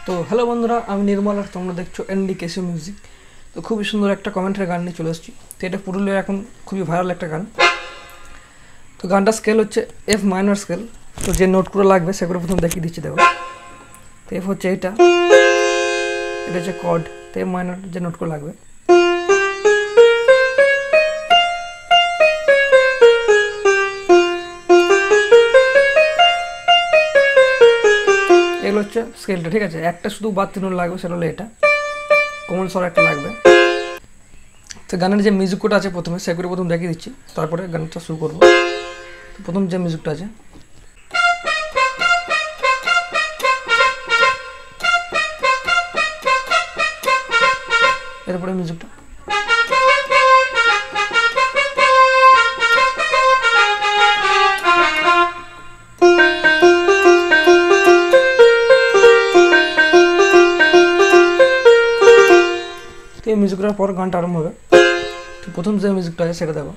তো হ্যালো বন্ধুরা, আমি নির্মল আর তোমরা দেখছো এনডিকেসি মিউজিক। তো খুবই সুন্দর একটা কমেন্টের গান নিয়ে চলে এসেছি। তো এটা পুরুলিয়ার এখন খুবই ভাইরাল একটা গান। তো গানটা স্কেল হচ্ছে এফ মাইনর স্কেল। তো যে নোটগুলো লাগবে সেগুলো প্রথম দেখিয়ে দিচ্ছি, দেখো। তো এফ হচ্ছে এটা হচ্ছে কর্ড। তো এফ মাইনর যে নোটগুলো লাগবে, এগুলো হচ্ছে স্কেলটা, ঠিক আছে। একটা শুধু বাড়তি নোট লাগবে, সেটা হলো এটা কমন স্বর একটা লাগবে। তো গানের যে মিউজিকটা আছে প্রথমে সেগুলো প্রথম দেখিয়ে দিচ্ছি, তারপরে গানটা শুরু করবো। তো প্রথম যে মিউজিকটা আছে, এরপরে মিউজিকটা, তো এই মিউজিকটার পর গানটা আরম্ভ হবে। তো প্রথম যে মিউজিকটা আছে সেটা দেখো,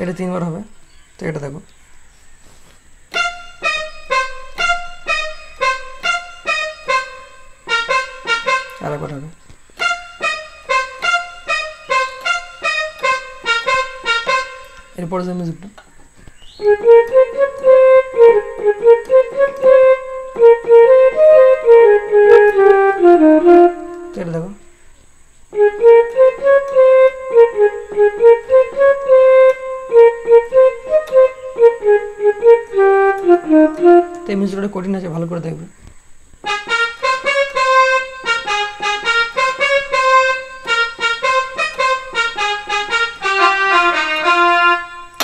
এটা 3 বার হবে। তো এটা দেখো, আর একবার হবে। এরপরে যে মিউজিকটা, তো এটা দেখো, তো এই মিউজিকটা কঠিন আছে, ভালো করে দেখবে।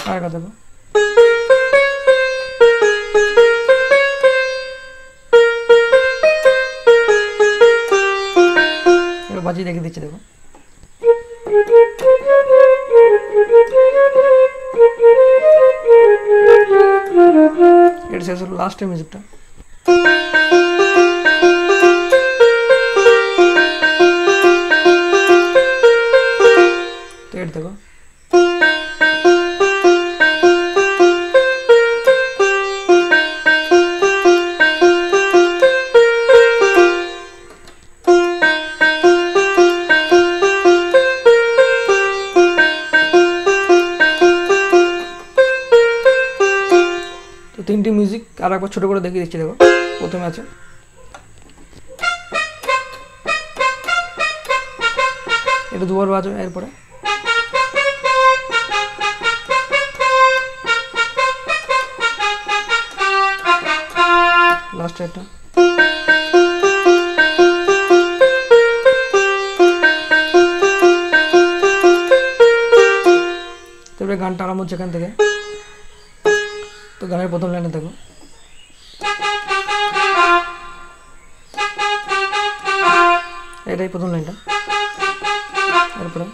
আর একটা দেখো, এবার বাজিয়ে দেখে দিচ্ছি, দেখো। এটা শেষ হলো, লাস্টের মিউজিকটা, তো এটা দেখো। তো 3টি মিউজিক আর একবার ছোটো করে দেখিয়ে দিচ্ছি, দেখো। প্রথমে আছে এটা 2 বার বাজবে, এরপরে লাস্টে একটা, তারপরে গানটা আরম্ভ হচ্ছে এখান থেকে। তো গানের প্রথম লাইনে দেখো, এটাই প্রথম লাইনটা। এরপরে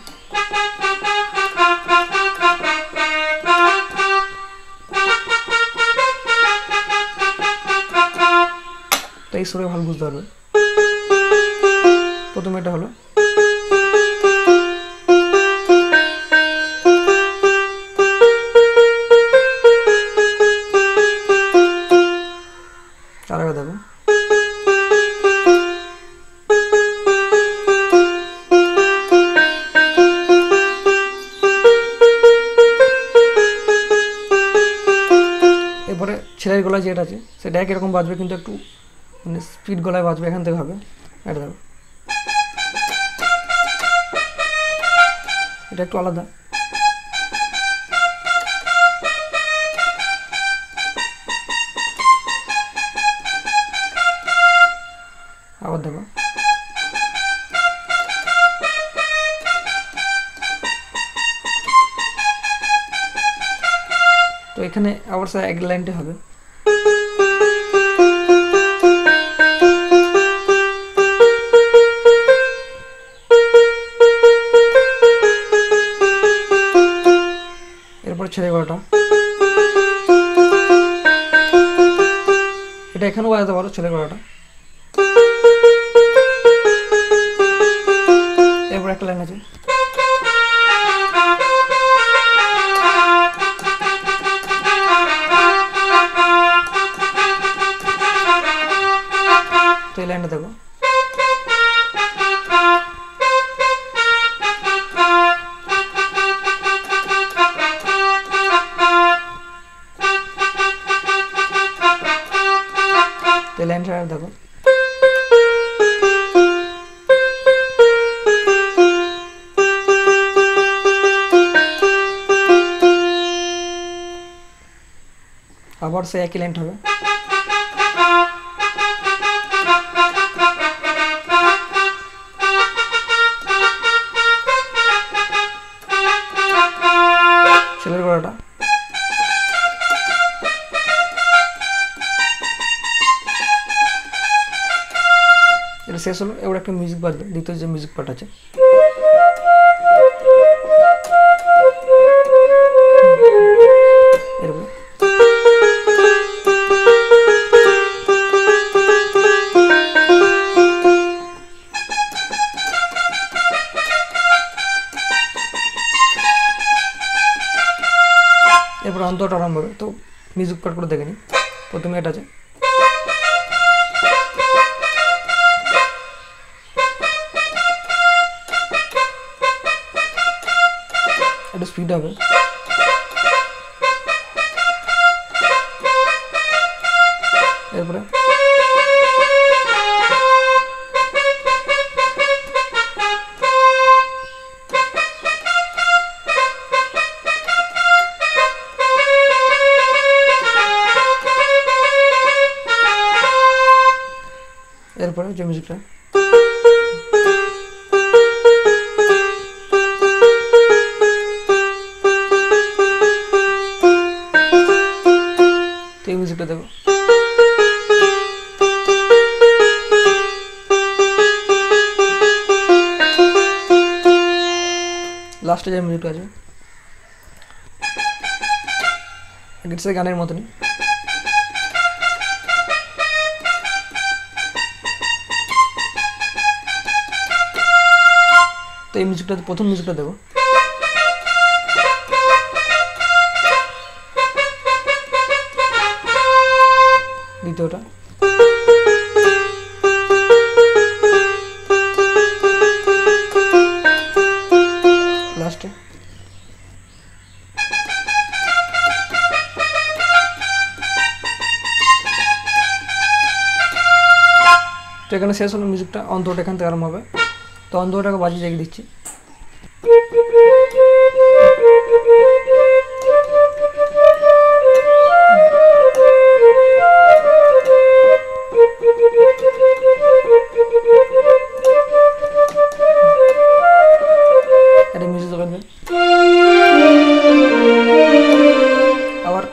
তো এই সুরে ভালো বুঝতে পারবে। প্রথমে এটা হলো, আরেকবার দেখো, এরপরে ছেলের গলায় যেটা আছে সেটা একই রকম বাজবে, কিন্তু একটু মানে স্পিড গলায় বাজবে, এখান থেকে হবে। এটা দেখো, এটা একটু আলাদা। আবার দেখো, তো এখানে আবার এক লাইনটা হবে। এরপর ছেড়ে গলাটা, এটা এখানেও বাজাতে পারো ছেলে গলাটা। এরপর একটা লাইন আছে, এই লাইনটা দেখো, এই লাইনটা দেখো, আবার সে একই লাইন হবে। ছেলের গলাটা এটা শেষ হলো। এবার একটা মিউজিক বাজবে, দ্বিতীয় যে মিউজিক পার্ট আছে। এরকম এরপর অন্তরটা আরম্ভ হবে। তো মিউজিক পার্ট করে দেখে নিই। প্রথমে এটা আছে, এটা স্পিড হবে, এরপরে এরপরে যে মিউজিকটা এই মিউজিকটা দেখো, লাস্টে যে মিউজিকটা আছে এটা গানের মতনই। তো এই মিউজিকটা, প্রথম মিউজিকটা দেখো, দ্বিতীয়টা, লাস্টে তো এখানে শেষ হলো মিউজিকটা। অন্তরটা এখান থেকে আরম্ভ হবে। তো অন্তরটাকে বাজিয়ে জেগে দিচ্ছি। এটা মিউজিক বাজবে, আবার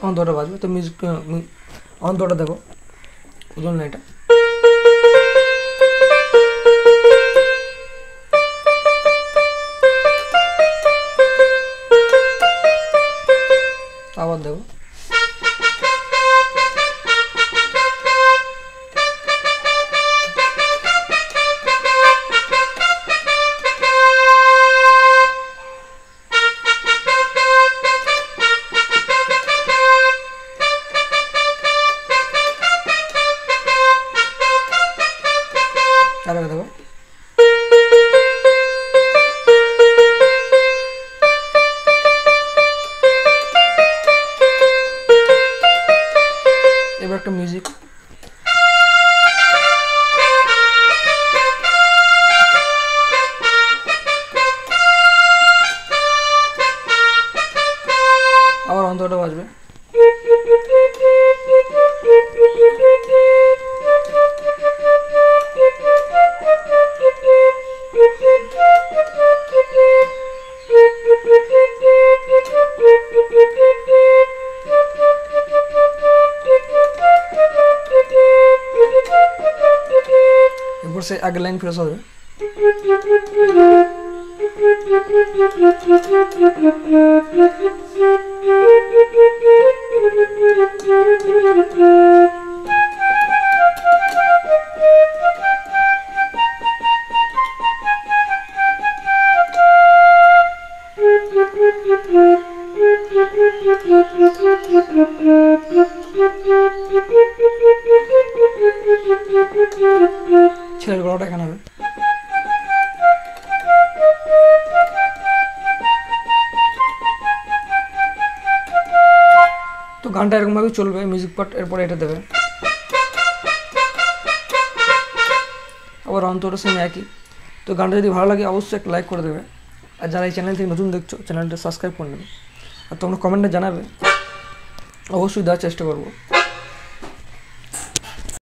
অন্তরটা বাজবে। তো মিউজিক অন্তরটা দেখো, প্রথম লাইনটা, আবার দেখো, আরেকটা দেখো, এবার একটা মিউজিক, আবার অন্তরটা বাজবে। এরপর সে আগের লাইন ফিরে হবে। ছেলের গলাটা এখানে হবে। তো গানটা এরকমভাবেই চলবে, মিউজিক পার্ট, এরপরে এটা দেবে, আবার অন্তরটা সেম একই। তো গানটা যদি ভালো লাগে অবশ্যই একটা লাইক করে দেবে, আর যারা এই চ্যানেল থেকে নতুন দেখছো চ্যানেলটা সাবস্ক্রাইব করে নেবে, আর তোমরা কমেন্টে জানাবে, অবশ্যই দেওয়ার চেষ্টা করবো।